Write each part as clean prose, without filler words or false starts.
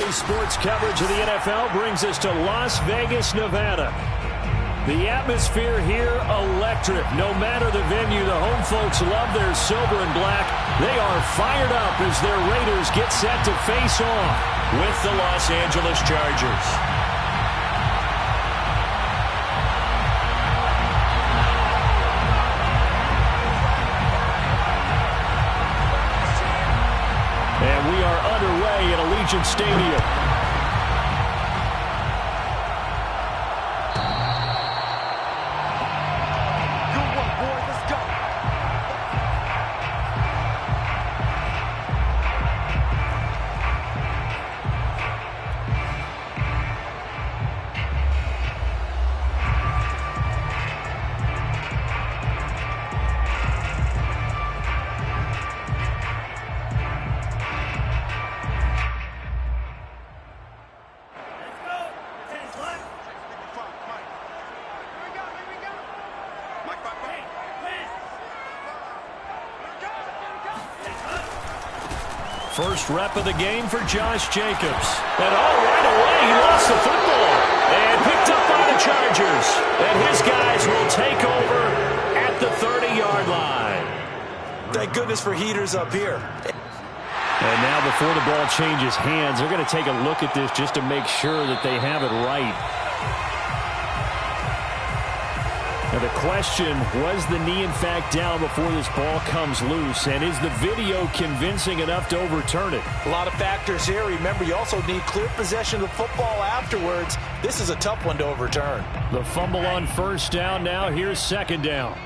Daily sports coverage of the NFL brings us to Las Vegas, Nevada. The atmosphere here, electric. No matter the venue, the home folks love their silver and black. They are fired up as their Raiders get set to face off with the Los Angeles Chargers. And we are underway at Allegiant Stadium. First rep of the game for Josh Jacobs. And right away, he lost the football. And picked up by the Chargers. And his guys will take over at the 30-yard line. Thank goodness for heaters up here. And now before the ball changes hands, they're going to take a look at this just to make sure that they have it right. Now the question, was the knee in fact down before this ball comes loose? And is the video convincing enough to overturn it? A lot of factors here. Remember, you also need clear possession of the football afterwards. This is a tough one to overturn. The fumble on first down. Now here's second down.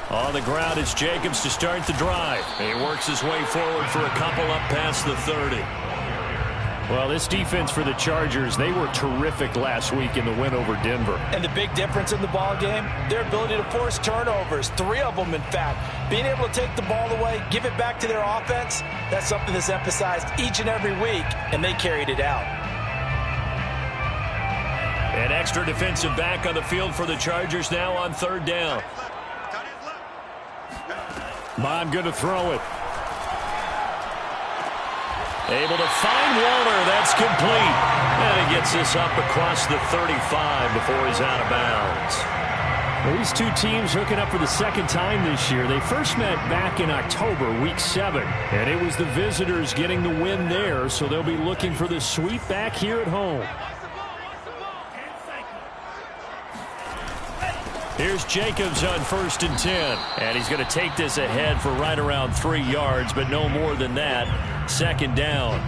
On the ground, it's Jacobs to start the drive. He works his way forward for a couple up past the 30. Well, this defense for the Chargers, they were terrific last week in the win over Denver. And the big difference in the ball game, their ability to force turnovers, 3 of them in fact. Being able to take the ball away, give it back to their offense, that's something that's emphasized each and every week, and they carried it out. An extra defensive back on the field for the Chargers now on third down. Bond going to throw it. Able to find Waller. That's complete. And he gets this up across the 35 before he's out of bounds. Well, these two teams hooking up for the second time this year. They first met back in October, week 7. And it was the visitors getting the win there, so they'll be looking for the sweep back here at home. Here's Jacobs on 1st and 10. And he's going to take this ahead for right around 3 yards, but no more than that. Second down.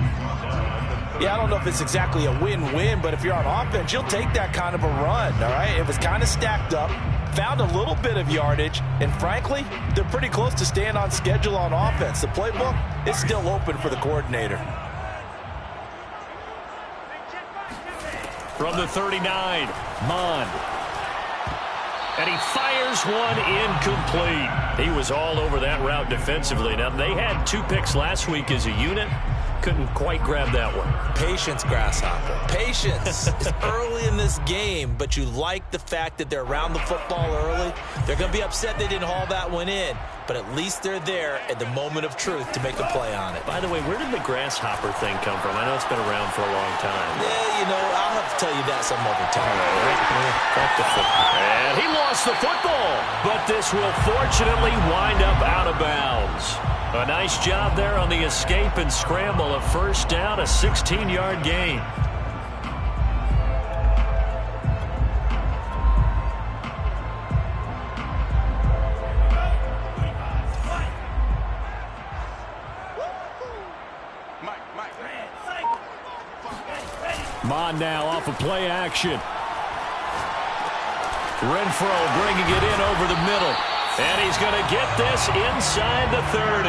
Yeah, I don't know if it's exactly a win-win, but if you're on offense, you'll take that kind of a run, all right? It was kind of stacked up, found a little bit of yardage, and frankly, they're pretty close to staying on schedule on offense. The playbook is still open for the coordinator. From the 39, Mond. And he fires one incomplete. He was all over that route defensively. Now, they had 2 picks last week as a unit. Couldn't quite grab that one. Patience, Grasshopper. Patience. It's early in this game, but you like the fact that they're around the football early. They're going to be upset they didn't haul that one in, but at least they're there at the moment of truth to make a play on it. By the way, where did the Grasshopper thing come from? I know it's been around for a long time. Yeah, you know, I'll have to tell you that some other time. And he lost the football, but this will fortunately wind up out of bounds. A nice job there on the escape and scramble. A first down, a 16-yard gain. Mond now off of play action. Renfro bringing it in over the middle. And he's going to get this inside the 30.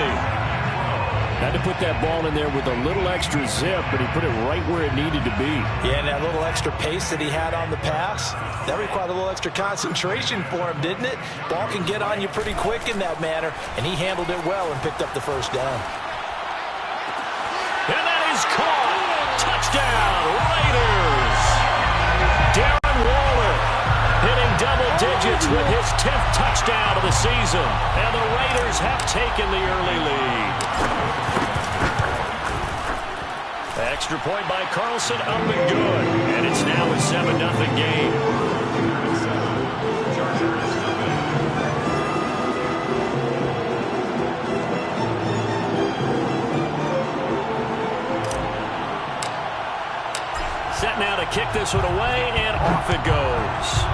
Had to put that ball in there with a little extra zip, but he put it right where it needed to be. Yeah, and that little extra pace that he had on the pass, that required a little extra concentration for him, didn't it? Ball can get on you pretty quick in that manner, and he handled it well and picked up the first down. And that is caught. Touchdown, Raiders. Darren Waller hitting double digits Pitts with his 10th touchdown of the season. And the Raiders have taken the early lead. Extra point by Carlson, up and good. And it's now a 7-0 game. Set now to kick this one away, and off it goes.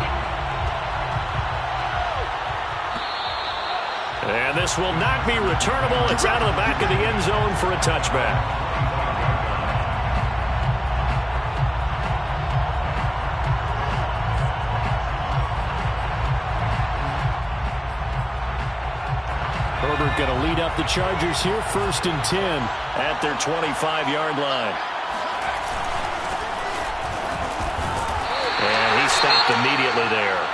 And this will not be returnable. It's out of the back of the end zone for a touchback. Herbert going to lead up the Chargers here, 1st and 10 at their 25-yard line. And he stopped immediately there.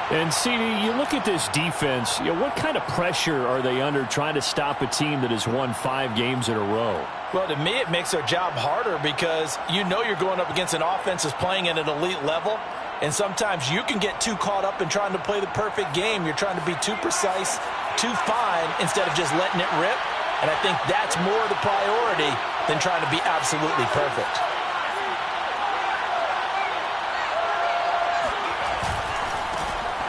And, CD, you look at this defense, what kind of pressure are they under trying to stop a team that has won 5 games in a row? Well, to me, it makes their job harder because you know you're going up against an offense that's playing at an elite level. And sometimes you can get too caught up in trying to play the perfect game. You're trying to be too precise, too fine, instead of just letting it rip. And I think that's more the priority than trying to be absolutely perfect.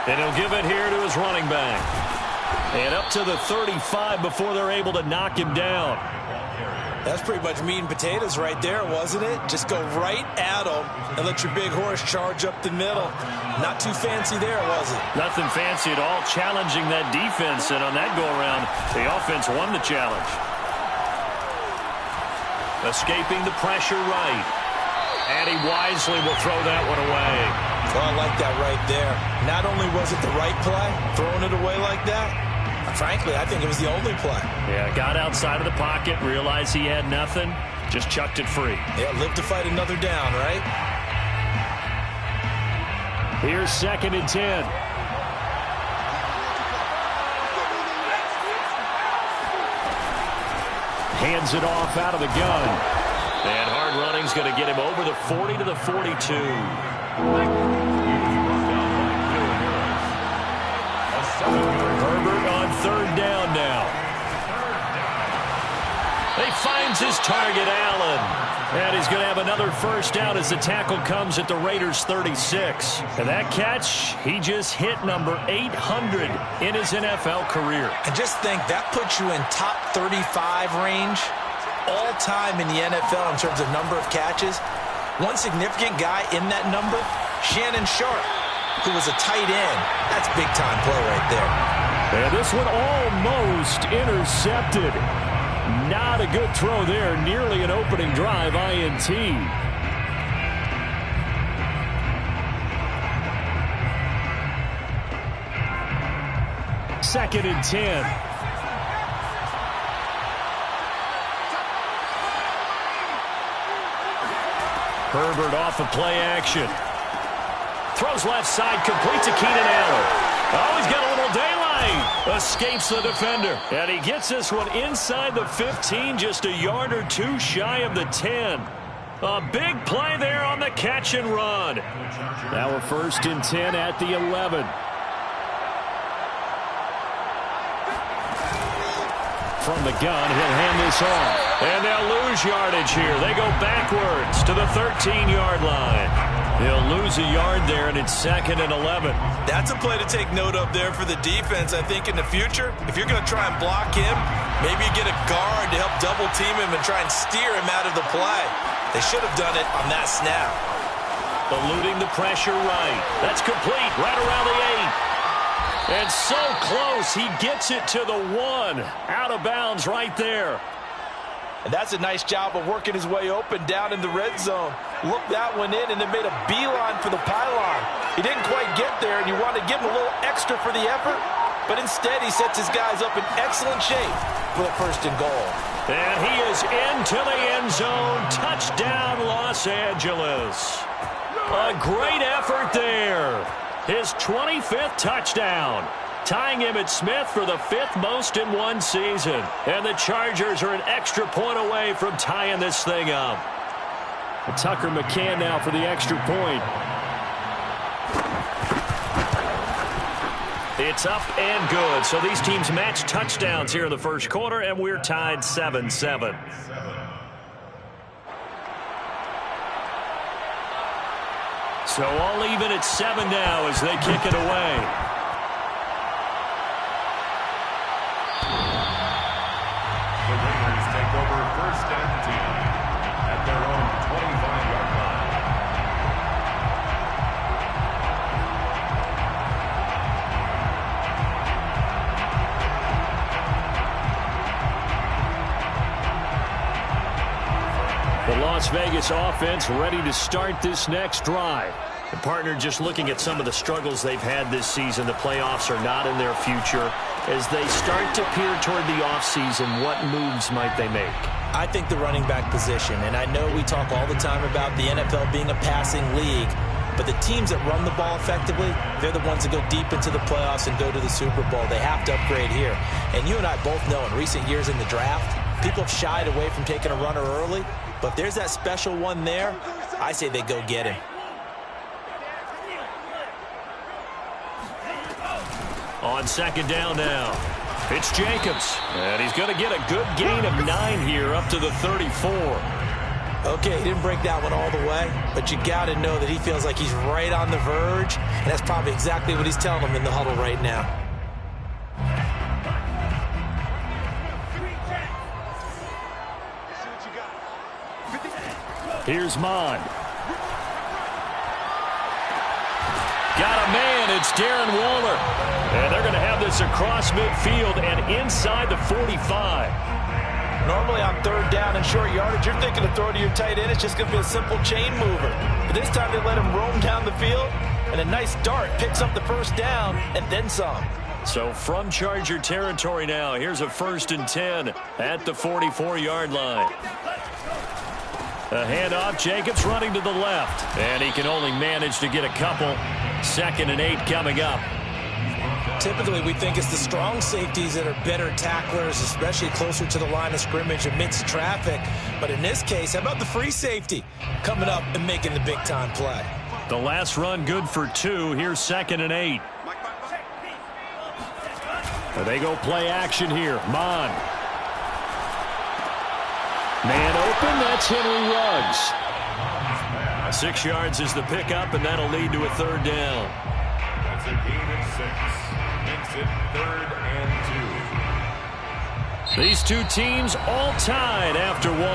And he'll give it here to his running back. And up to the 35 before they're able to knock him down. That's pretty much meat and potatoes right there, wasn't it? Just go right at them and let your big horse charge up the middle. Not too fancy there, was it? Nothing fancy at all, challenging that defense. And on that go-around, the offense won the challenge. Escaping the pressure right. And he wisely will throw that one away. Oh, I like that right there. Not only was it the right play, throwing it away like that, frankly, I think it was the only play. Yeah, got outside of the pocket, realized he had nothing, just chucked it free. Yeah, live to fight another down, right? Here's 2nd and 10. Hands it off out of the gun. And hard running's going to get him over the 40 to the 42. Herbert on 3rd down now. He finds his target, Allen. And he's going to have another 1st down as the tackle comes at the Raiders' 36. And that catch, he just hit number 800 in his NFL career. And just think, that puts you in top 35 range all time in the NFL in terms of number of catches. One significant guy in that number, Shannon Sharp, who was a tight end. That's big-time play right there. And this one almost intercepted. Not a good throw there. Nearly an opening drive, INT. Second and 10. Herbert off of play action. Throws left side, complete to Keenan Allen. Oh, he's got a little daylight. Escapes the defender. And he gets this one inside the 15, just a yard or two shy of the 10. A big play there on the catch and run. Now we're 1st and 10 at the 11. From the gun, he'll hand this off. And they'll lose yardage here. They go backwards to the 13-yard line. He'll lose a yard there, and it's 2nd and 11. That's a play to take note of there for the defense, I think, in the future. If you're going to try and block him, maybe you get a guard to help double-team him and try and steer him out of the play. They should have done it on that snap. Eluding the pressure right. That's complete right around the 8. And so close, he gets it to the 1. Out of bounds right there. And that's a nice job of working his way open down in the red zone. Looked that one in and then made a beeline for the pylon. He didn't quite get there, and you want to give him a little extra for the effort. But instead, he sets his guys up in excellent shape for the 1st and goal. And he is into the end zone. Touchdown, Los Angeles. A great effort there. His 25th touchdown. Tying him at Smith for the 5th most in one season. And the Chargers are an extra point away from tying this thing up. Tucker McCann now for the extra point. It's up and good. So these teams match touchdowns here in the first quarter, and we're tied 7-7. So all even at 7 now as they kick it away. The Raiders take over 1st and 10 at their own 25-yard line. The Las Vegas offense ready to start this next drive. The partner just looking at some of the struggles they've had this season. The playoffs are not in their future. As they start to peer toward the offseason, what moves might they make? I think the running back position, and I know we talk all the time about the NFL being a passing league, but the teams that run the ball effectively, they're the ones that go deep into the playoffs and go to the Super Bowl. They have to upgrade here. And you and I both know in recent years in the draft, people have shied away from taking a runner early, but if there's that special one there, I say they go get him. On 2nd down now, it's Jacobs. And he's going to get a good gain of 9 here up to the 34. Okay, he didn't break that one all the way, but you got to know that he feels like he's right on the verge, and that's probably exactly what he's telling them in the huddle right now. Here's Mon. Got a man. It's Darren Waller. And they're going to have this across midfield and inside the 45. Normally on 3rd down and short yardage, you're thinking of throwing to your tight end. It's just going to be a simple chain mover. But this time they let him roam down the field, and a nice dart picks up the 1st down and then some. So from Charger territory now, here's a 1st and 10 at the 44-yard line. A handoff, Jacobs running to the left. And he can only manage to get a couple. 2nd and 8 coming up. Typically, we think it's the strong safeties that are better tacklers, especially closer to the line of scrimmage amidst traffic. But in this case, how about the free safety coming up and making the big-time play? The last run good for 2. Here's 2nd and 8. They go play action here. Mon. Man open, that's Henry Ruggs. 6 yards is the pickup, and that'll lead to a 3rd down. That's a gain of 6. Makes it 3rd and 2. These two teams all tied after 1. The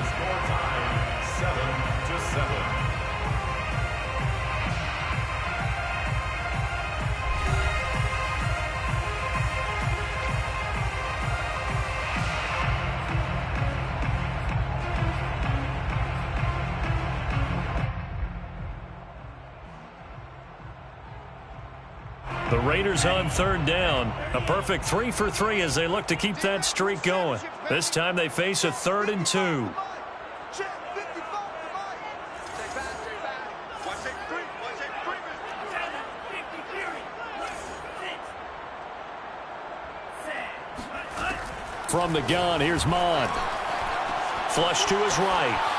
score tied 7-7. The Raiders on 3rd down. A perfect 3 for 3 as they look to keep that streak going. This time they face a 3rd and 2. From the gun, here's Mon. Flush to his right.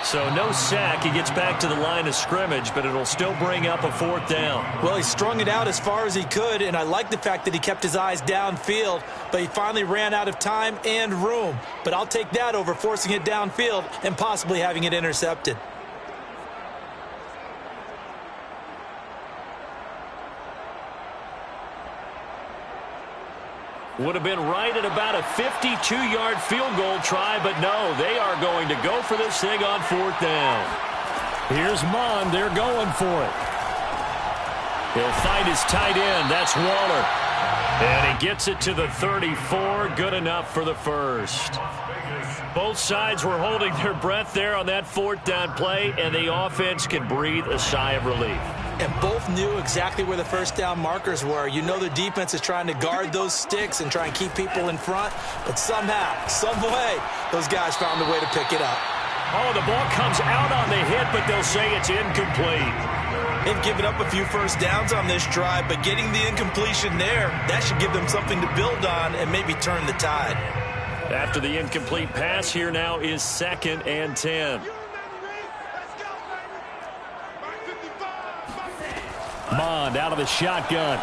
So no sack. He gets back to the line of scrimmage, but it'll still bring up a 4th down. Well, he strung it out as far as he could, and I like the fact that he kept his eyes downfield, but he finally ran out of time and room. But I'll take that over forcing it downfield and possibly having it intercepted. Would have been right at about a 52-yard field goal try, but no, they are going to go for this thing on 4th down. Here's Mon. They're going for it. He'll find his tight end. That's Waller. And he gets it to the 34. Good enough for the 1st. Both sides were holding their breath there on that 4th down play, and the offense can breathe a sigh of relief. And both knew exactly where the 1st down markers were. You know the defense is trying to guard those sticks and try and keep people in front, but somehow, some way, those guys found a way to pick it up. Oh, the ball comes out on the hit, but they'll say it's incomplete. They've given up a few 1st downs on this drive, but getting the incompletion there, that should give them something to build on and maybe turn the tide. After the incomplete pass, here now is 2nd and 10. Mon Bond out of the shotgun.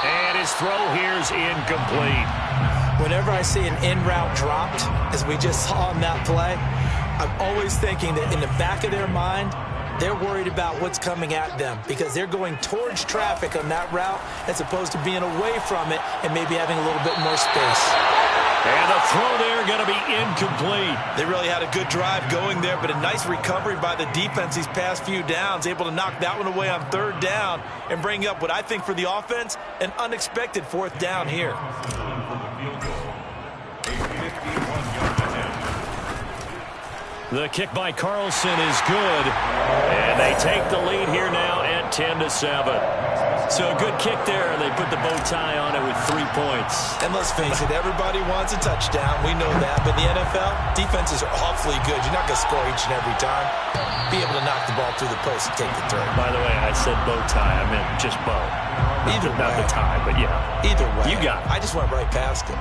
And his throw here is incomplete. Whenever I see an in-route dropped, as we just saw on that play, I'm always thinking that in the back of their mind, they're worried about what's coming at them because they're going towards traffic on that route as opposed to being away from it and maybe having a little bit more space. And the throw there going to be incomplete. They really had a good drive going there, but a nice recovery by the defense these past few downs, able to knock that one away on third down and bring up what I think for the offense, an unexpected fourth down here. The kick by Carlson is good, and they take the lead here now at 10-7. So a good kick there. They put the bow tie on it with 3 points. And let's face it, everybody wants a touchdown. We know that. But in the NFL, defenses are awfully good. You're not going to score each and every time. Be able to knock the ball through the post and take the throw. By the way, I said bow tie. I meant just bow. Either way. Not the tie, but yeah. Either way. You got it. I just went right past it.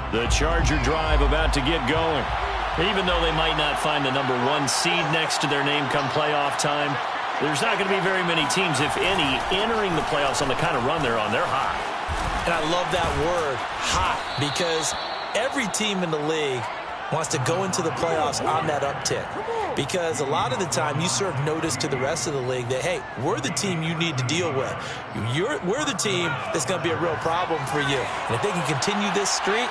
The Charger drive about to get going. Even though they might not find the number 1 seed next to their name come playoff time, there's not going to be very many teams, if any, entering the playoffs on the kind of run they're on. They're hot. And I love that word, hot, because every team in the league wants to go into the playoffs on that uptick. Because a lot of the time you serve notice to the rest of the league that, hey, we're the team you need to deal with. We're the team that's going to be a real problem for you. And if they can continue this streak,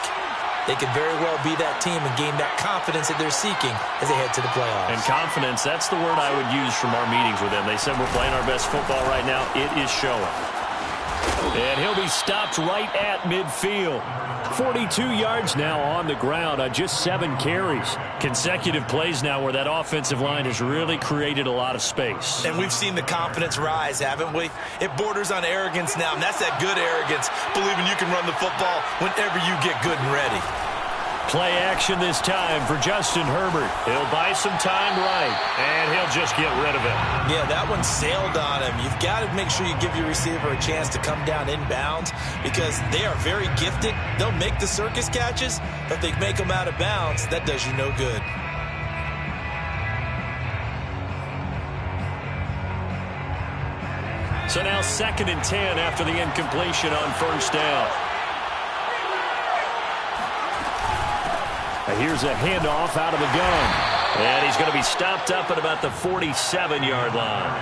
they could very well be that team and gain that confidence that they're seeking as they head to the playoffs. And confidence, that's the word I would use from our meetings with them. They said we're playing our best football right now. It is showing. And he'll be stopped right at midfield. 42 yards now on the ground on just 7 carries. Consecutive plays now where that offensive line has really created a lot of space. And we've seen the confidence rise, haven't we? It borders on arrogance now, and that's that good arrogance, believing you can run the football whenever you get good and ready. Play action this time for Justin Herbert. He'll buy some time right, and he'll just get rid of it. Yeah, that one sailed on him. You've got to make sure you give your receiver a chance to come down inbounds because they are very gifted. They'll make the circus catches, but if they make them out of bounds, that does you no good. So now 2nd and 10 after the incompletion on first down. Here's a handoff out of the gun. And he's going to be stopped up at about the 47-yard line.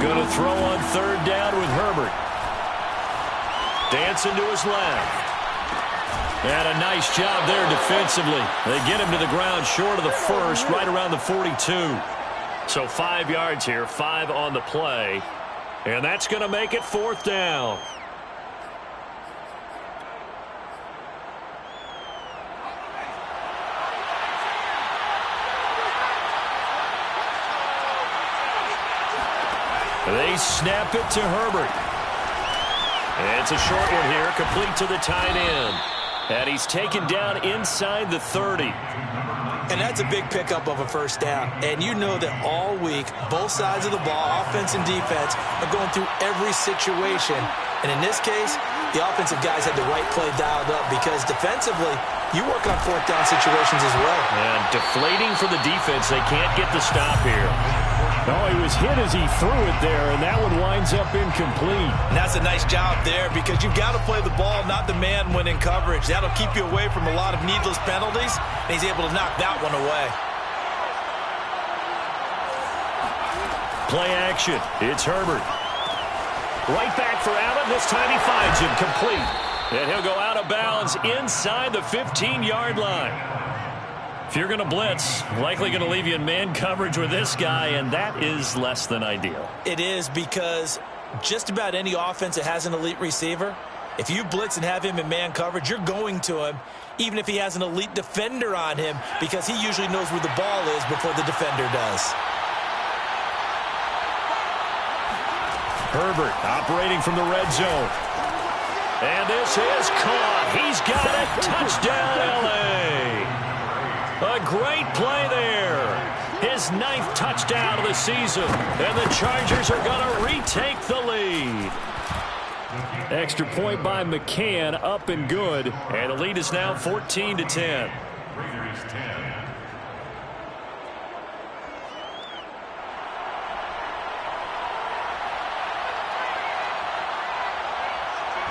Going to throw on third down with Herbert. Dancing to his left. And a nice job there defensively. They get him to the ground short of the first, right around the 42. So 5 yards here, 5 on the play. And that's going to make it 4th down. They snap it to Herbert. And it's a short one here, complete to the tight end. And he's taken down inside the 30. And that's a big pickup of a first down. And you know that all week, both sides of the ball, offense and defense, are going through every situation. And in this case, the offensive guys had the right play dialed up because defensively, you work on 4th down situations as well. And deflating for the defense. They can't get the stop here. Oh, he was hit as he threw it there, and that one winds up incomplete. And that's a nice job there because you've got to play the ball, not the man when in coverage. That'll keep you away from a lot of needless penalties, and he's able to knock that one away. Play action. It's Herbert. Right back for Allen. This time he finds him complete. And he'll go out of bounds inside the 15-yard line. If you're going to blitz, likely going to leave you in man coverage with this guy, and that is less than ideal. It is because just about any offense that has an elite receiver, if you blitz and have him in man coverage, you're going to him, even if he has an elite defender on him, because he usually knows where the ball is before the defender does. Herbert operating from the red zone. And this is caught. He's got it. Touchdown, L.A. A great play there. His his 9th touchdown of the season. And the Chargers are going to retake the lead. Extra point by McCann, up and good. And the lead is now 14-10. Raiders 10.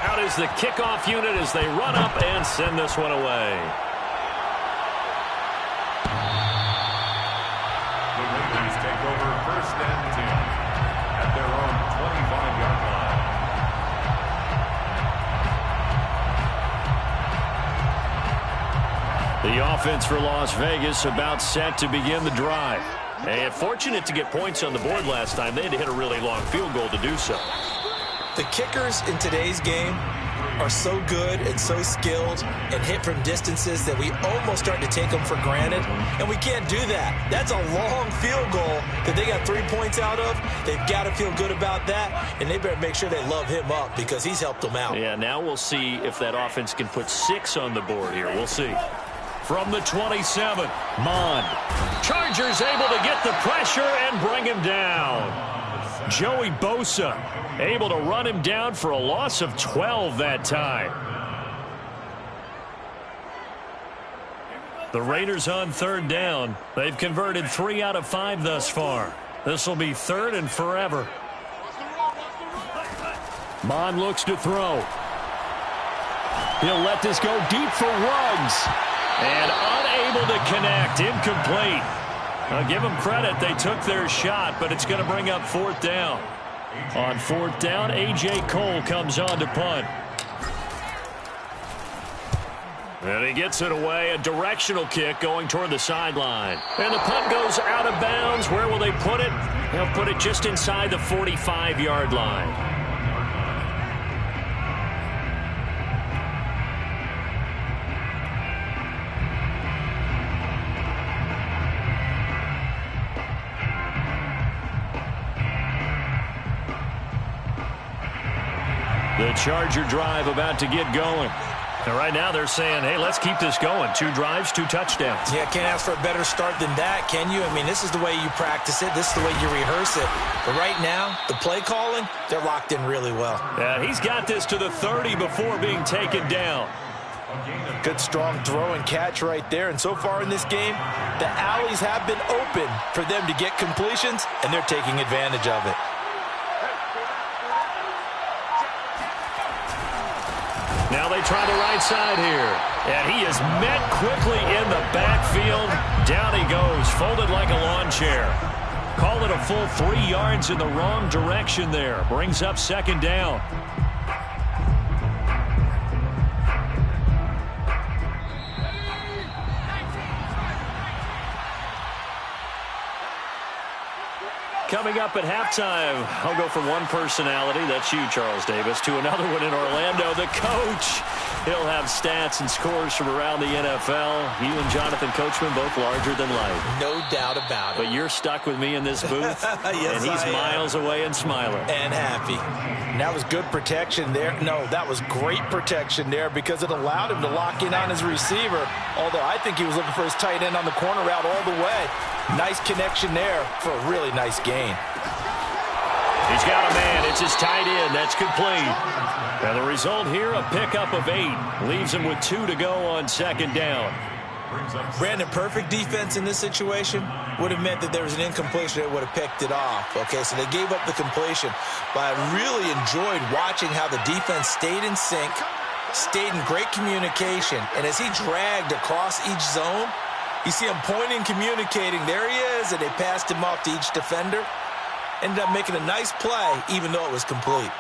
Out is the kickoff unit as they run up and send this one away. The Raiders take over 1st and 10 at their own 25-yard line. The offense for Las Vegas about set to begin the drive. And fortunate to get points on the board last time. They had to hit a really long field goal to do so. The kickers in today's game are so good and so skilled and hit from distances that we almost start to take them for granted, and we can't do that. That's a long field goal that they got 3 points out of. They've got to feel good about that, and they better make sure they love him up because he's helped them out. Yeah, now we'll see if that offense can put 6 on the board here. We'll see. From the 27, Mond. Chargers able to get the pressure and bring him down. Joey Bosa able to run him down for a loss of 12 that time. The Raiders on 3rd down. They've converted 3 out of 5 thus far. This will be 3rd and forever. Mond looks to throw. He'll let this go deep for Ruggs. And unable to connect. Incomplete. I'll give them credit. They took their shot, but it's going to bring up 4th down. On 4th down, A.J. Cole comes on to punt. And he gets it away. A directional kick going toward the sideline. And the punt goes out of bounds. Where will they put it? They'll put it just inside the 45-yard line. The Charger drive about to get going. And right now they're saying, hey, let's keep this going. 2 drives, 2 touchdowns. Yeah, can't ask for a better start than that, can you? I mean, this is the way you practice it. This is the way you rehearse it. But right now, the play calling, they're locked in really well. Yeah, he's got this to the 30 before being taken down. Good, strong throw and catch right there. And so far in this game, the alleys have been open for them to get completions, and they're taking advantage of it. Now they try the right side here. And he is met quickly in the backfield. Down he goes, folded like a lawn chair. Call it a full 3 yards in the wrong direction there. Brings up 2nd down. Coming up at halftime, I'll go from one personality, that's you, Charles Davis, to another one in Orlando, the coach. He'll have stats and scores from around the NFL. You and Jonathan Coachman, both larger than life. No doubt about it. But you're stuck with me in this booth, yes, and he's miles away and smiling. And happy. And that was good protection there. No, that was great protection there because it allowed him to lock in on his receiver, although I think he was looking for his tight end on the corner route all the way. Nice connection there for a really nice gain. He's got a man. It's his tight end. That's complete. And the result here, a pickup of 8. Leaves him with 2 to go on 2nd down. Brandon, perfect defense in this situation would have meant that there was an incompletion that would have picked it off. Okay, so they gave up the completion. But I really enjoyed watching how the defense stayed in sync, stayed in great communication. And as he dragged across each zone, you see him pointing, communicating. There he is, and they passed him off to each defender. Ended up making a nice play, even though it was complete.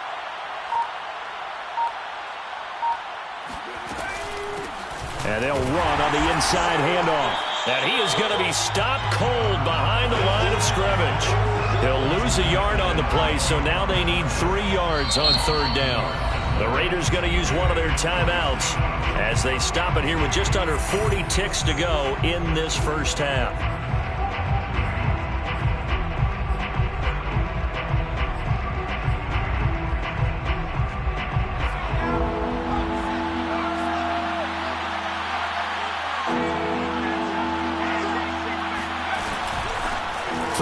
And they'll run on the inside handoff. And he is going to be stopped cold behind the line of scrimmage. He'll lose a yard on the play, so now they need 3 yards on 3rd down. The Raiders going to use one of their timeouts as they stop it here with just under 40 ticks to go in this first half.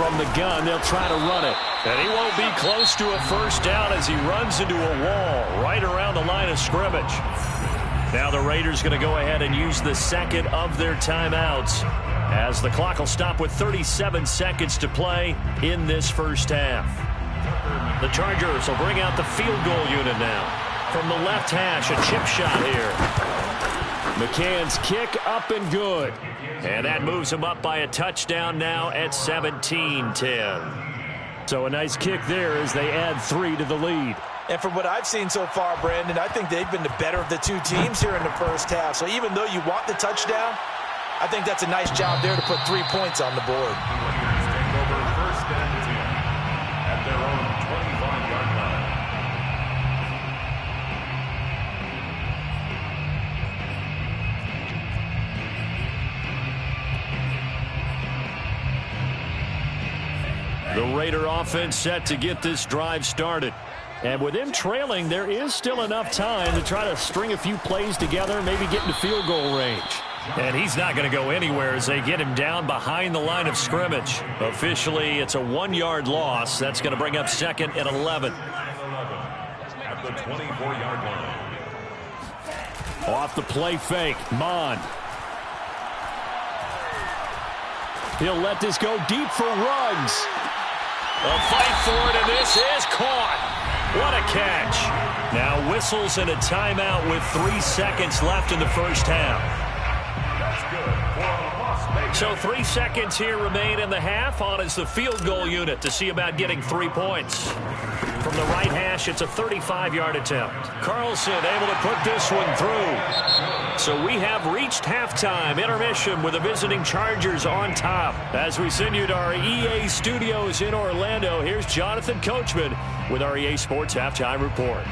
From the gun, they'll try to run it. And he won't be close to a first down as he runs into a wall right around the line of scrimmage. Now the Raiders going to go ahead and use the second of their timeouts as the clock will stop with 37 seconds to play in this first half. The Chargers will bring out the field goal unit now. From the left hash, a chip shot here. McCann's kick up and good. And that moves him up by a touchdown now at 17-10. So a nice kick there as they add 3 to the lead. And from what I've seen so far, Brandon, I think they've been the better of the two teams here in the first half. So even though you want the touchdown, I think that's a nice job there to put 3 points on the board. Take over first and 10 at their own 25-yard line. The Raider offense set to get this drive started. And with him trailing, there is still enough time to try to string a few plays together, maybe get into field goal range. And he's not going to go anywhere as they get him down behind the line of scrimmage. Officially, it's a 1-yard loss. That's going to bring up second and 11. At the 24-yard line. Off the play fake, Mon. He'll let this go deep for Ruggs. A fight for it, and this is caught. What a catch. Now whistles and a timeout with 3 seconds left in the first half. So 3 seconds here remain in the half. On is the field goal unit to see about getting 3 points. From the right hash, it's a 35-yard attempt. Carlson able to put this one through. So we have reached halftime intermission with the visiting Chargers on top. As we send you to our EA studios in Orlando, here's Jonathan Coachman with our EA Sports Halftime Report.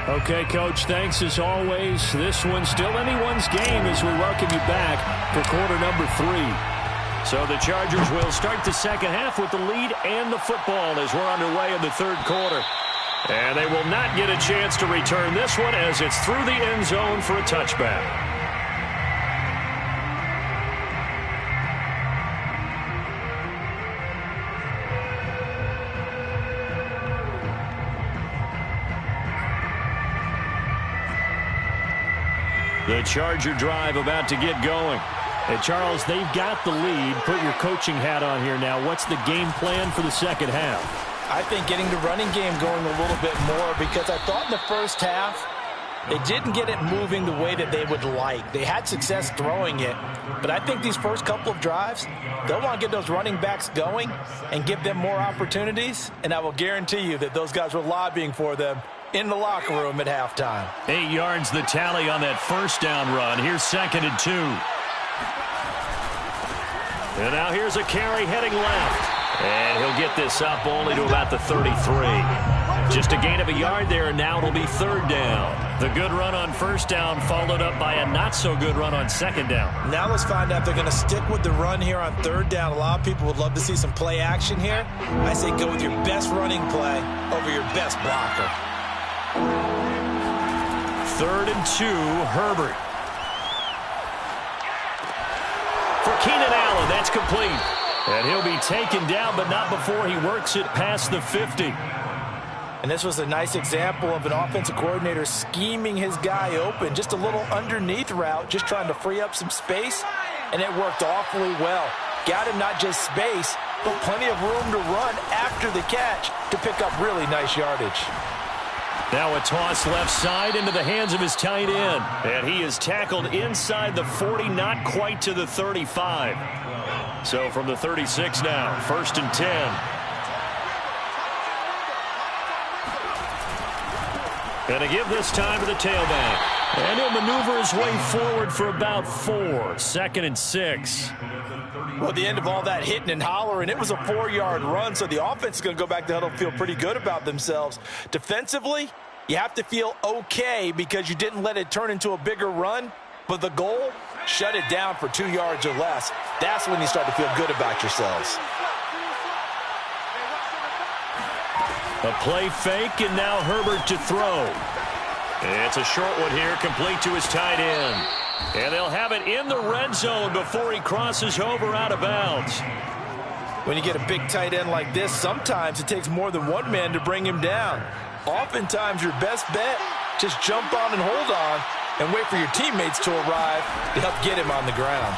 Okay, Coach, thanks as always. This one's still anyone's game as we welcome you back for quarter number 3. So the Chargers will start the second half with the lead and the football as we're underway in the third quarter. And they will not get a chance to return this one as it's through the end zone for a touchback. The Charger drive about to get going. Hey, Charles, they've got the lead. Put your coaching hat on here now. What's the game plan for the second half? I think getting the running game going a little bit more because I thought in the first half they didn't get it moving the way that they would like. They had success throwing it, but I think these first couple of drives, they'll want to get those running backs going and give them more opportunities, and I will guarantee you that those guys were lobbying for them in the locker room at halftime. 8 yards the tally on that first down run. Here's second and 2. And now here's a carry heading left. And he'll get this up only to about the 33. Just a gain of a yard there, and now it'll be third down. The good run on first down followed up by a not-so-good run on second down. Now let's find out if they're going to stick with the run here on third down. A lot of people would love to see some play action here. I say go with your best running play over your best blocker. 3rd and 2, Herbert. For Keenan Allen, that's complete. And he'll be taken down, but not before he works it past the 50. And this was a nice example of an offensive coordinator scheming his guy open. Just a little underneath route, just trying to free up some space, and it worked awfully well. Got him not just space, but plenty of room to run after the catch to pick up really nice yardage. Now a toss left side into the hands of his tight end. And he is tackled inside the 40, not quite to the 35. So from the 36 now, 1st and 10. Going to give this time to the tailback. And he'll maneuver his way forward for about 4. 2nd and 6. Well, at the end of all that hitting and hollering, it was a 4-yard run, so the offense is going to go back to huddle and feel pretty good about themselves. Defensively, you have to feel okay because you didn't let it turn into a bigger run, but the goal, shut it down for 2 yards or less. That's when you start to feel good about yourselves. A play fake, and now Herbert to throw. It's a short one here, complete to his tight end. And they'll have it in the red zone before he crosses over out of bounds. When you get a big tight end like this, sometimes it takes more than one man to bring him down. Oftentimes, your best bet, just jump on and hold on and wait for your teammates to arrive to help get him on the ground.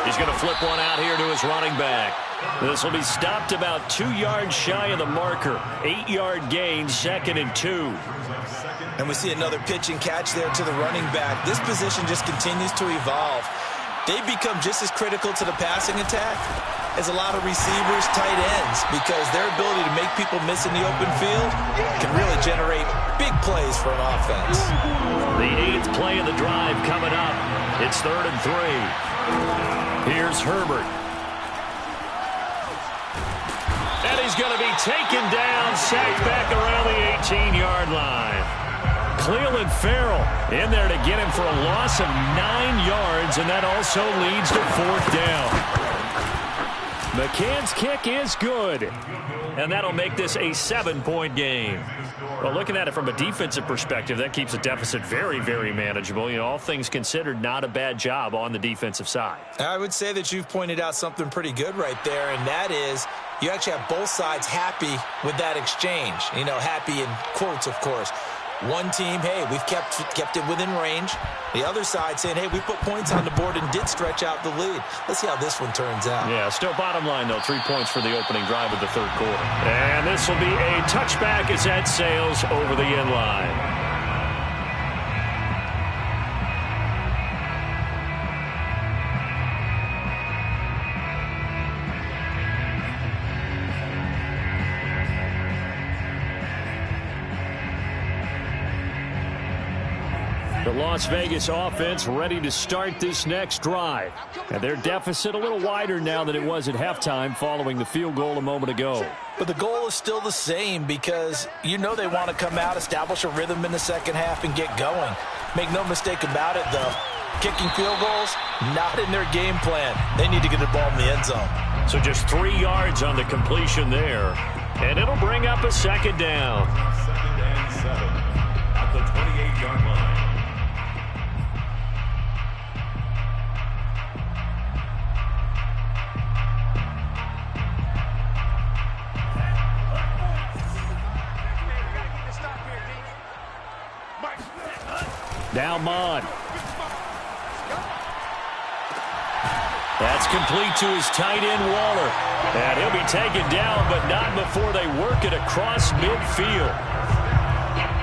He's going to flip one out here to his running back. This will be stopped about 2 yards shy of the marker. 8-yard gain, 2nd and 2. And we see another pitch and catch there to the running back. This position just continues to evolve. They become just as critical to the passing attack as a lot of receivers, tight ends, because their ability to make people miss in the open field can really generate big plays for an offense. The 8th play of the drive coming up. It's 3rd and 3. Here's Herbert. And he's going to be taken down, sacked back around the 18-yard line. Cleveland Farrell in there to get him for a loss of 9 yards, and that also leads to 4th down. McCann's kick is good, and that'll make this a 7-point game. Well, looking at it from a defensive perspective, that keeps the deficit very, very manageable. You know, all things considered, not a bad job on the defensive side. I would say that you've pointed out something pretty good right there, and that is you actually have both sides happy with that exchange. You know, happy in quotes, of course. One team, hey, we've kept it within range. The other side saying, hey, we put points on the board and did stretch out the lead. Let's see how this one turns out. Yeah, still bottom line, though, 3 points for the opening drive of the 3rd quarter. And this will be a touchback as that sails over the end line. The Las Vegas offense ready to start this next drive. And their deficit a little wider now than it was at halftime following the field goal a moment ago. But the goal is still the same because you know they want to come out, establish a rhythm in the second half, and get going. Make no mistake about it, though. Kicking field goals, not in their game plan. They need to get the ball in the end zone. So just 3 yards on the completion there. And it'll bring up a 2nd down. 2nd and 7 at the 28-yard line. Now Mod. That's complete to his tight end, Waller. And he'll be taken down, but not before they work it across midfield.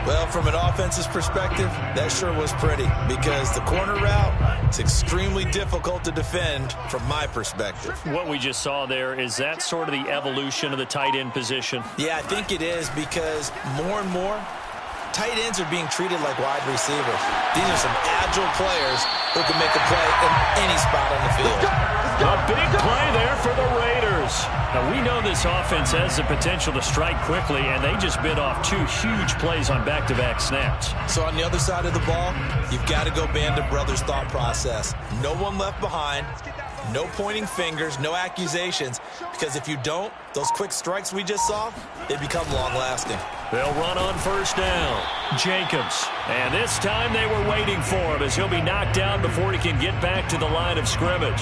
Well, from an offense's perspective, that sure was pretty because the corner route, it's extremely difficult to defend from my perspective. What we just saw there, is that sort of the evolution of the tight end position? Yeah, I think it is because more and more, tight ends are being treated like wide receivers. These are some agile players who can make a play in any spot on the field. A big play there for the Raiders. Now, we know this offense has the potential to strike quickly, and they just bit off 2 huge plays on back-to-back snaps. So on the other side of the ball, you've got to go Band of Brothers thought process. No one left behind. No pointing fingers, no accusations, because if you don't, those quick strikes we just saw, they become long-lasting. They'll run on 1st down. Jacobs. And this time they were waiting for him as he'll be knocked down before he can get back to the line of scrimmage.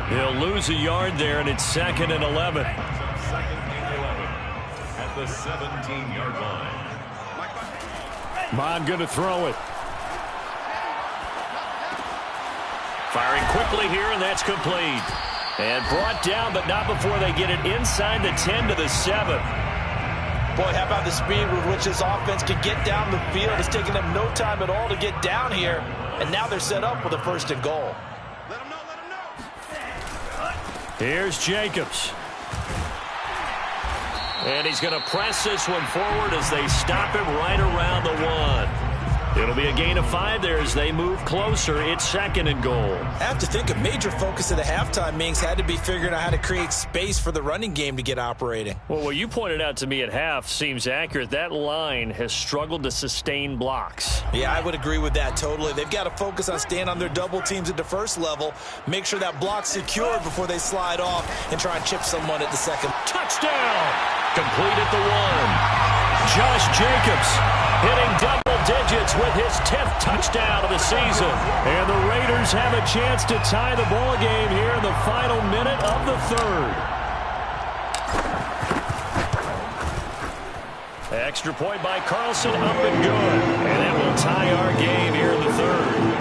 He'll lose a yard there, and it's 2nd and 11. 2nd and 11 at the 17-yard line. Bond going to throw it. Firing quickly here, and that's complete. And brought down, but not before they get it inside the 10 to the 7. Boy, how about the speed with which this offense can get down the field? It's taking them no time at all to get down here, and now they're set up with a 1st and goal. Here's Jacobs. And he's going to press this one forward as they stop him right around the 1. It'll be a gain of 5 there as they move closer. It's 2nd and goal. I have to think a major focus of the halftime meetings had to be figuring out how to create space for the running game to get operating. Well, what you pointed out to me at half seems accurate. That line has struggled to sustain blocks. Yeah, I would agree with that totally. They've got to focus on staying on their double teams at the first level, make sure that block's secured before they slide off and try and chip someone at the second. Touchdown! Complete at the 1. Josh Jacobs hitting double digits with his 10th touchdown of the season. And the Raiders have a chance to tie the ball game here in the final minute of the 3rd. Extra point by Carlson, up and good. And that will tie our game here in the 3rd.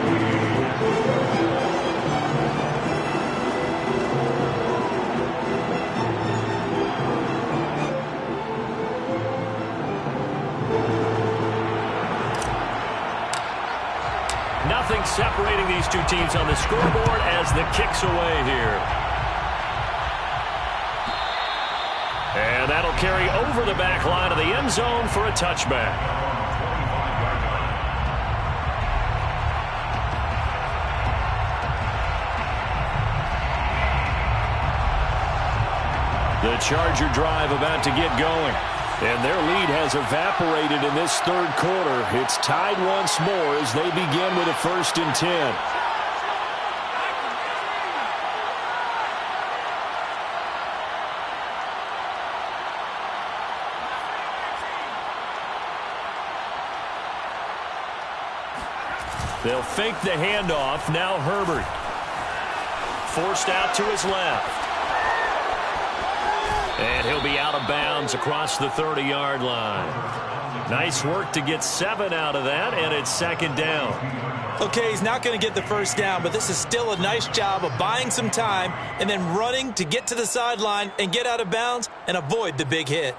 Nothing separating these two teams on the scoreboard as the kick's away here. And that'll carry over the back line of the end zone for a touchback. The Charger drive about to get going. And their lead has evaporated in this 3rd quarter. It's tied once more as they begin with a 1st and 10. They'll fake the handoff. Now Herbert. Forced out to his left. And he'll be out of bounds across the 30-yard line. Nice work to get 7 out of that, and it's 2nd down. Okay, he's not going to get the 1st down, but this is still a nice job of buying some time and then running to get to the sideline and get out of bounds and avoid the big hit.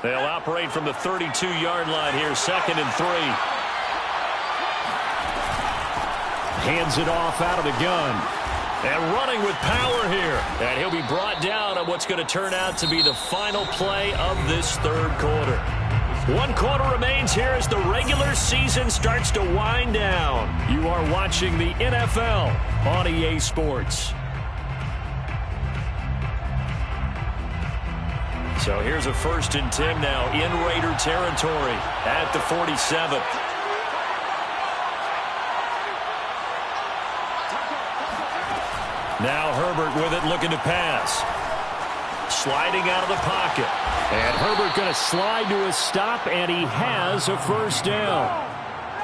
They'll operate from the 32-yard line here, 2nd and 3. Hands it off out of the gun. And running with power here. And he'll be brought down on what's going to turn out to be the final play of this 3rd quarter. 1 quarter remains here as the regular season starts to wind down. You are watching the NFL on EA Sports. So here's a 1st and 10 now in Raider territory at the 47. Now Herbert with it, looking to pass. Sliding out of the pocket. And Herbert going to slide to a stop, and he has a 1st down.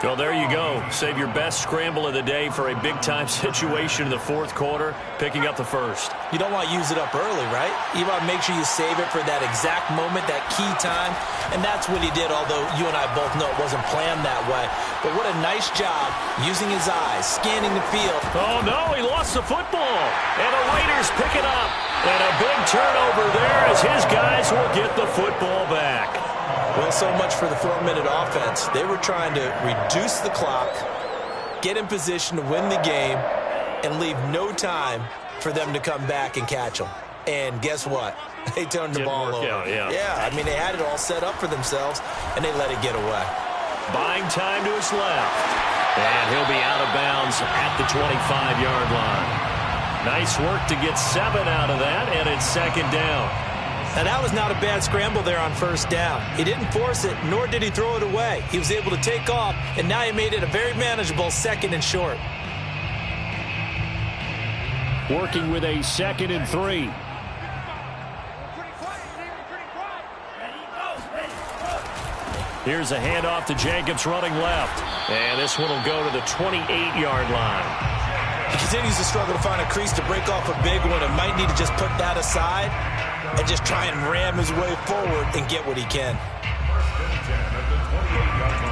Well, there you go. Save your best scramble of the day for a big-time situation in the 4th quarter, picking up the 1st. You don't want to use it up early, right? You want to make sure you save it for that exact moment, that key time. And that's what he did, although you and I both know it wasn't planned that way. But what a nice job using his eyes, scanning the field. Oh, no, he lost the football. And the Raiders pick it up. And a big turnover there as his guys will get the football back. Well, so much for the 4-minute offense. They were trying to reduce the clock, get in position to win the game, and leave no time for them to come back and catch them. And guess what? They turned the ball over. Yeah, I mean, they had it all set up for themselves, and they let it get away. Buying time to his left. And he'll be out of bounds at the 25-yard line. Nice work to get 7 out of that, and it's 2nd down. And that was not a bad scramble there on 1st down. He didn't force it, nor did he throw it away. He was able to take off, and now he made it a very manageable 2nd and short. Working with a 2nd and 3. Here's a handoff to Jacobs running left. And this one will go to the 28-yard line. He continues to struggle to find a crease to break off a big one and might need to just put that aside and just try and ram his way forward and get what he can. 1st and 10 at the 28-yard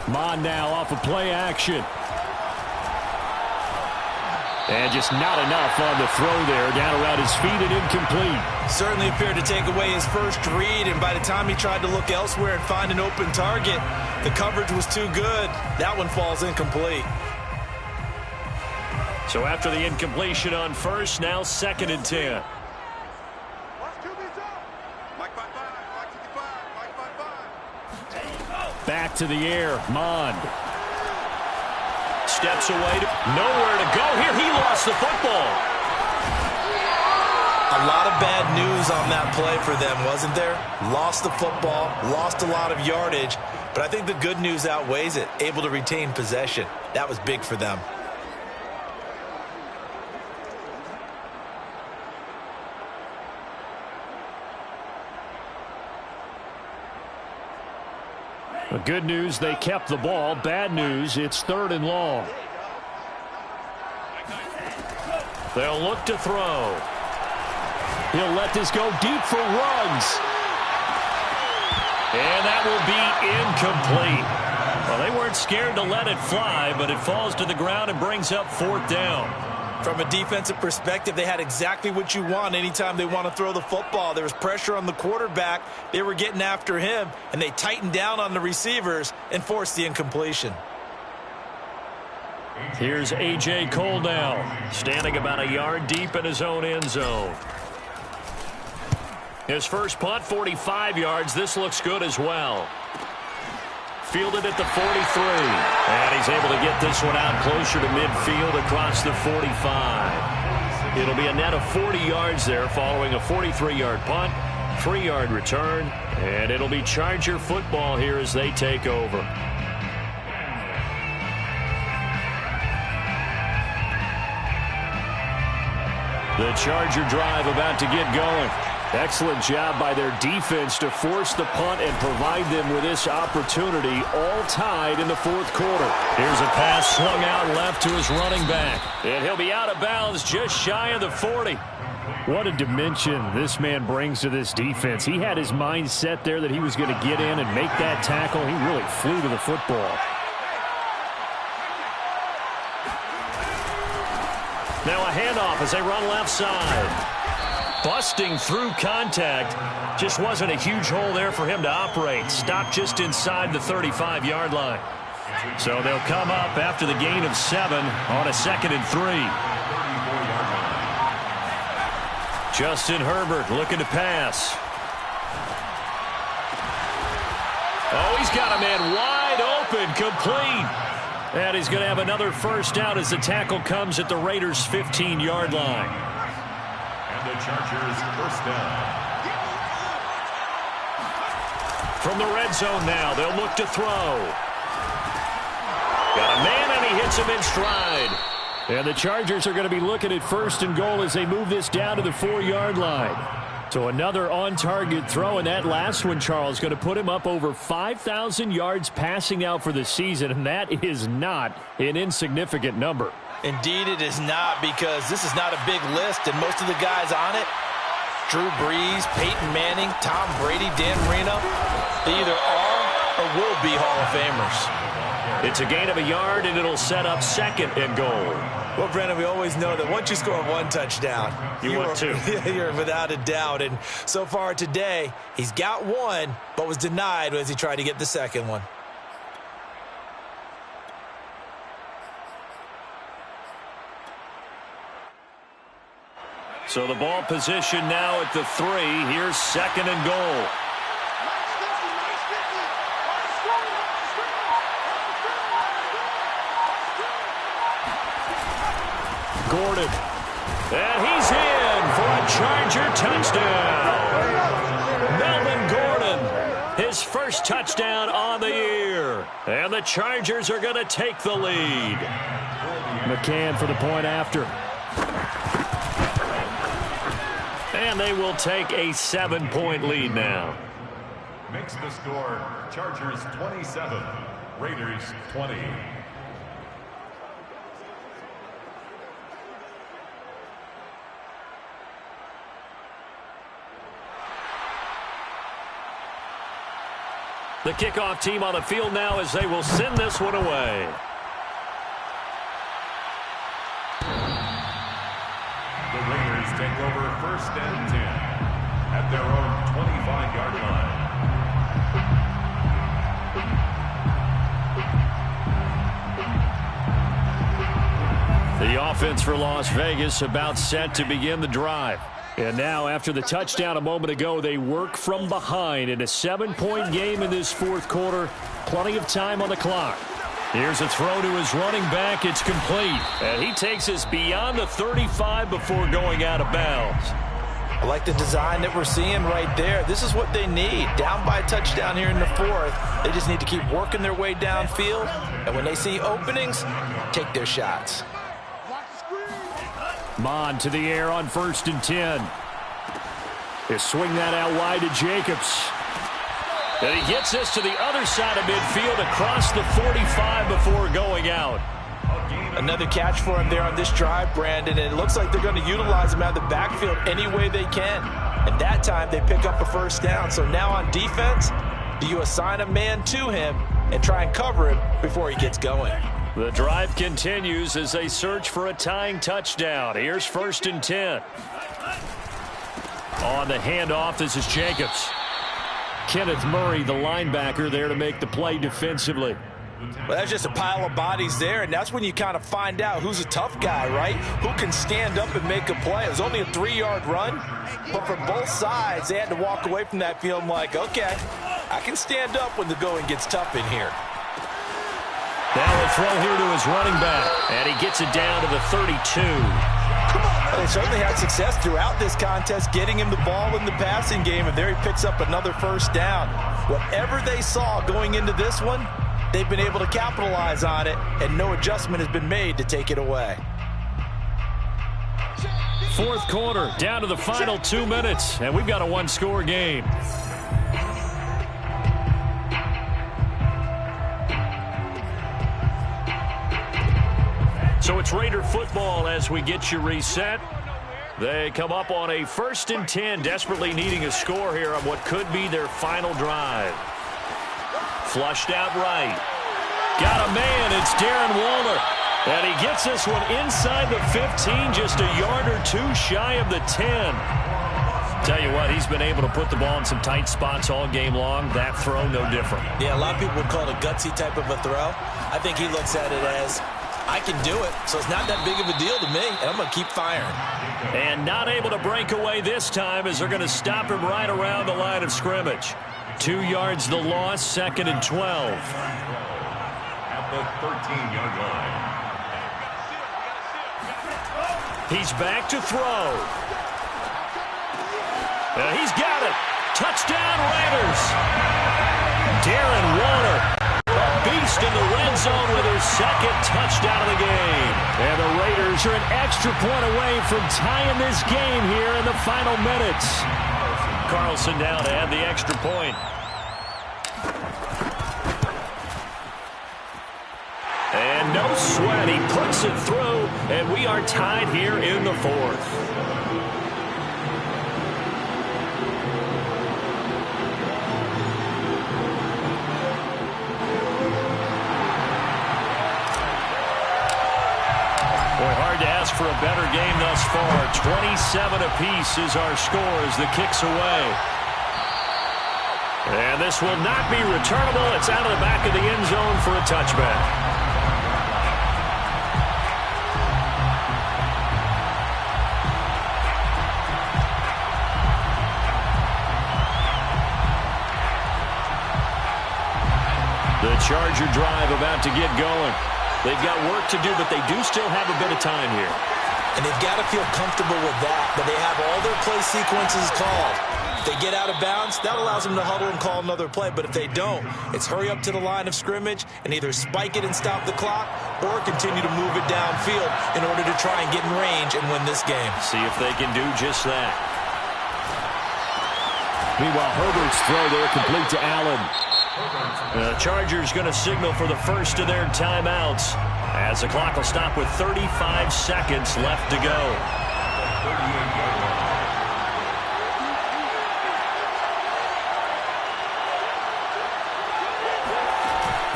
line. Mon now off of play action. And just not enough on the throw there. Down around his feet and incomplete. Certainly appeared to take away his first read, and by the time he tried to look elsewhere and find an open target, the coverage was too good. That one falls incomplete. So after the incompletion on first, now 2nd and 10. Back to the air, Mond. Steps away, nowhere to go here. He lost the football. A lot of bad news on that play for them, wasn't there? Lost the football, lost a lot of yardage, but I think the good news outweighs it. Able to retain possession. That was big for them. The good news, they kept the ball. Bad news, it's 3rd and long. They'll look to throw. He'll let this go deep for Ruggs. And that will be incomplete. Well, they weren't scared to let it fly, but it falls to the ground and brings up 4th down. From a defensive perspective, they had exactly what you want anytime they want to throw the football. There was pressure on the quarterback. They were getting after him, and they tightened down on the receivers and forced the incompletion. Here's A.J. Cole now, standing about a yard deep in his own end zone. His first punt, 45 yards. This looks good as well. Fielded at the 43. And he's able to get this one out closer to midfield across the 45. It'll be a net of 40 yards there following a 43-yard punt, 3-yard return, and it'll be Charger football here as they take over. The Charger drive about to get going. Excellent job by their defense to force the punt and provide them with this opportunity, all tied in the 4th quarter. Here's a pass swung out left to his running back. And he'll be out of bounds just shy of the 40. What a dimension this man brings to this defense. He had his mind set there that he was going to get in and make that tackle. He really flew to the football. Now a handoff as they run left side. Busting through contact. Just wasn't a huge hole there for him to operate. Stopped just inside the 35-yard line. So they'll come up after the gain of 7 on a 2nd and 3. Justin Herbert looking to pass. Oh, he's got a man wide open, complete. And he's going to have another first down as the tackle comes at the Raiders' 15-yard line. And the Chargers first down. From the red zone now, they'll look to throw. Got a man, and he hits him in stride. And the Chargers are going to be looking at 1st and goal as they move this down to the 4-yard line. So another on-target throw, and that last one, Charles, going to put him up over 5,000 yards passing out for the season, and that is not an insignificant number. Indeed it is not, because this is not a big list, and most of the guys on it, Drew Brees, Peyton Manning, Tom Brady, Dan Marino, they either are or will be Hall of Famers. It's a gain of a yard, and it'll set up 2nd and goal. Well, Brandon, we always know that once you score 1 touchdown, you want 2. You're without a doubt. And so far today, he's got 1, but was denied as he tried to get the 2nd one. So the ball position now at the 3. Here's 2nd and goal. Gordon. And he's in for a Charger touchdown. Melvin Gordon, his first touchdown on the year. And the Chargers are going to take the lead. McCann for the point after. And they will take a 7-point lead now. Makes the score Chargers 27, Raiders 20. The kickoff team on the field now as they will send this one away. first and 10 at their own 25-yard line. The offense for Las Vegas about set to begin the drive. And now, after the touchdown a moment ago, they work from behind in a 7-point game in this fourth quarter. Plenty of time on the clock. Here's a throw to his running back. It's complete. And he takes us beyond the 35 before going out of bounds. I like the design that we're seeing right there. This is what they need. Down by a touchdown here in the fourth. They just need to keep working their way downfield. And when they see openings, take their shots. Mon to the air on 1st and 10. He'll swing that out wide to Jacobs. And he gets us to the other side of midfield across the 45 before going out. Another catch for him there on this drive, Brandon, and it looks like they're going to utilize him out of the backfield any way they can. And that time they pick up a first down. So now on defense, do you assign a man to him and try and cover him before he gets going? The drive continues as they search for a tying touchdown. Here's 1st and 10. On the handoff, this is Jacobs. Kenneth Murray, the linebacker, there to make the play defensively. Well, that's just a pile of bodies there, and that's when you kind of find out who's a tough guy, right? Who can stand up and make a play. It was only a 3-yard run, but for both sides, they had to walk away from that feeling like, okay, I can stand up when the going gets tough in here. Now a throw here to his running back, and he gets it down to the 32. Well, they certainly had success throughout this contest getting him the ball in the passing game, and there he picks up another first down. Whatever they saw going into this one, they've been able to capitalize on it, and no adjustment has been made to take it away. Fourth quarter, down to the final 2 minutes, and we've got a one-score game. So it's Raider football as we get you reset. They come up on a 1st and 10, desperately needing a score here on what could be their final drive. Flushed out right. Got a man, it's Darren Waller. And he gets this one inside the 15, just a yard or two shy of the 10. Tell you what, he's been able to put the ball in some tight spots all game long. That throw, no different. Yeah, a lot of people would call it a gutsy type of a throw. I think he looks at it as, I can do it, so it's not that big of a deal to me, and I'm going to keep firing. And not able to break away this time as they're going to stop him right around the line of scrimmage. 2 yards the loss, 2nd and 12. At the 13-yard line. He's back to throw. He's got it. Touchdown Raiders. Darren Waller, a beast in the red zone with his 2nd touchdown of the game. And the Raiders are an extra point away from tying this game here in the final minutes. Carlson down to add the extra point. And no sweat, he puts it through, and we are tied here in the fourth. Hard to ask for a better game thus far. 27 apiece is our score as the kick's away. And this will not be returnable. It's out of the back of the end zone for a touchback. The Charger drive about to get going. They've got work to do, but they do still have a bit of time here. And they've got to feel comfortable with that, but they have all their play sequences called. If they get out of bounds, that allows them to huddle and call another play. But if they don't, it's hurry up to the line of scrimmage and either spike it and stop the clock or continue to move it downfield in order to try and get in range and win this game. See if they can do just that. Meanwhile, Herbert's throw there complete to Allen. The Chargers going to signal for the first of their timeouts as the clock will stop with 35 seconds left to go.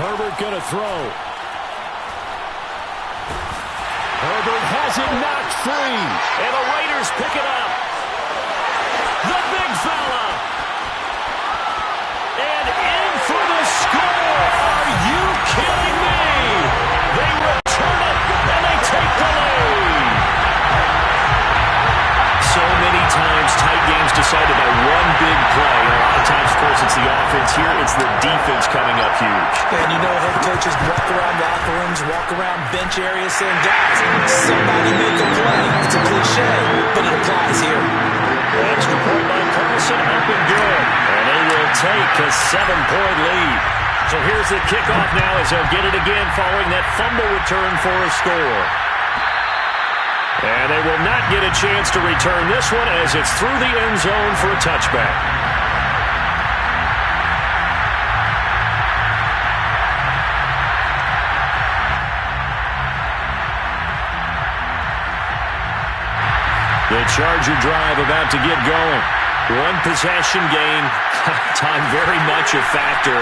Herbert going to throw. Herbert has it knocked free, and the Raiders pick it up. huge. And you know head coaches walk around locker rooms, walk around bench areas saying, guys, somebody make a play. It's a cliche, but it applies here. Extra point by Carlson, up and good. And they will take a 7-point lead. So here's the kickoff now as they'll get it again following that fumble return for a score. And they will not get a chance to return this one as it's through the end zone for a touchback. The Charger drive about to get going. One possession game. Time very much a factor.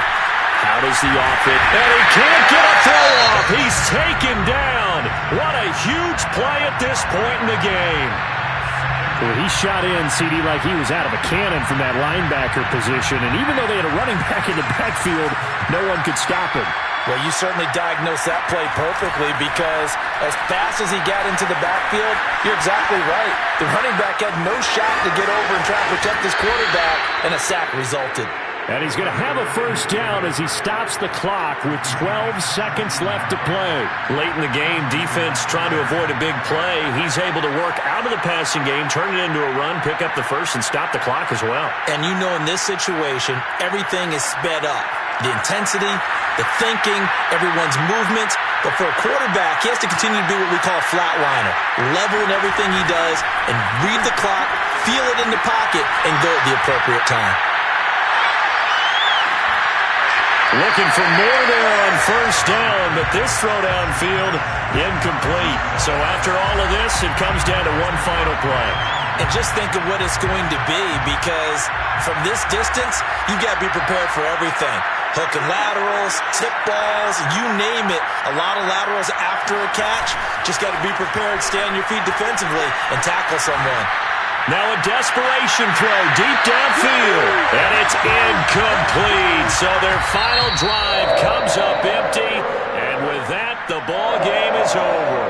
How does the offense? And he can't get a throw off. He's taken down. What a huge play at this point in the game. Well, he shot in, CD, like he was out of a cannon from that linebacker position. And even though they had a running back in the backfield, no one could stop him. Well, you certainly diagnosed that play perfectly because as fast as he got into the backfield, you're exactly right. The running back had no shot to get over and try to protect his quarterback, and a sack resulted. And he's going to have a first down as he stops the clock with 12 seconds left to play. Late in the game, defense trying to avoid a big play. He's able to work out of the passing game, turn it into a run, pick up the first, and stop the clock as well. And you know in this situation, everything is sped up. The intensity, the thinking, everyone's movements. But for a quarterback, he has to continue to be what we call a flatliner. Level in everything he does and read the clock, feel it in the pocket, and go at the appropriate time. Looking for more there on first down, but this throw downfield, incomplete. So after all of this, it comes down to one final play. And just think of what it's going to be, because from this distance, you've got to be prepared for everything. Hook and laterals, tip balls, you name it. A lot of laterals after a catch. Just got to be prepared, stay on your feet defensively, and tackle someone. Now a desperation throw deep downfield, and it's incomplete. So their final drive comes up empty, and with that, the ball game is over.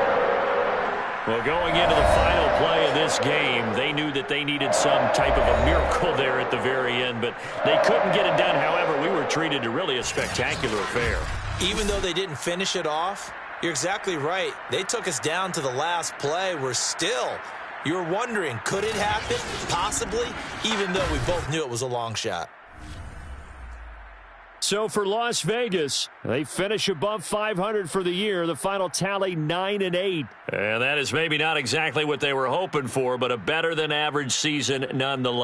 Well, going into the final play of this game, they knew that they needed some type of a miracle there at the very end, but they couldn't get it done. However, we were treated to really a spectacular affair. Even though they didn't finish it off, you're exactly right. They took us down to the last play. We're still, you're wondering, could it happen? Possibly, even though we both knew it was a long shot. So for Las Vegas, they finish above 500 for the year. The final tally 9-8. And that is maybe not exactly what they were hoping for, but a better than average season nonetheless.